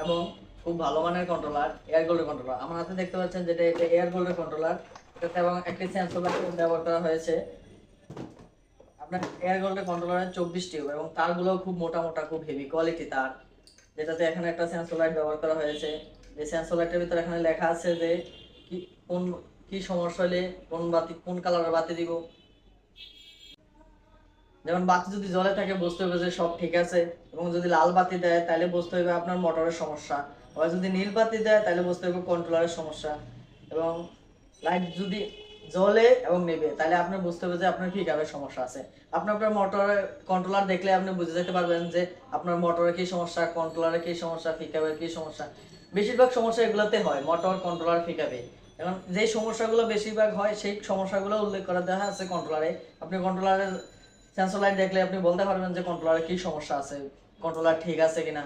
এবং খুব ভালো মানের কন্ট্রোলার, এয়ার গোল্ডের কন্ট্রোলার। আমার হাতে দেখতে পাচ্ছেন যেটা এটা এয়ার গোল্ডের কন্ট্রোলার, এটাতে এবং একটি সেন্সর ব্যবহার করা হয়েছে। আপনার এয়ার গোল্ডের কন্ট্রোলারের 24 টিউব এবং তারগুলো খুব মোটা মোটা, খুব হেভি কোয়ালিটি তার, যেটাতে এখানে একটা সেন্সর লাইট ব্যবহার করা হয়েছে। যে সেন্সর লাইটের ভিতরে এখানে লেখা আছে যে কি কোন কি সমস্যা হলে কোন বাতি, কোন কালারের বাতি দিব। যেমন বাতি যদি জ্বলে থাকে বুঝতে হবে যে সব ঠিক আছে, এবং যদি লাল বাতি দেয় তাহলে বুঝতে হবে আপনার মোটরের সমস্যা, আবার যদি নীল বাতি দেয় তাহলে বুঝতে হবে কন্ট্রোলারের সমস্যা। এবং লাইট যদি জ্বলে এবং নেবে তাহলে আপনি বুঝতে হবে যে আপনার পিকআপের সমস্যা আছে। আপনি আপনার মোটরের কন্ট্রোলার দেখলে আপনি বুঝে যেতে পারবেন যে আপনার মোটরের কি সমস্যা, কন্ট্রোলারের কি সমস্যা, পিকআপের কি সমস্যা। বেশিরভাগ সমস্যা এগুলোতে হয়, মোটর, কন্ট্রোলার, পিকআপে। এখন যে সমস্যাগুলো বেশিরভাগ হয় সেই সমস্যাগুলো উল্লেখ করা দেওয়া আছে কন্ট্রোলারে। আপনি কন্ট্রোলারের সেন্সর লাইট দেখলে আপনি বলতে পারবেন যে কন্ট্রোলারে কি সমস্যা আছে, কন্ট্রোলার ঠিক আছে কিনা।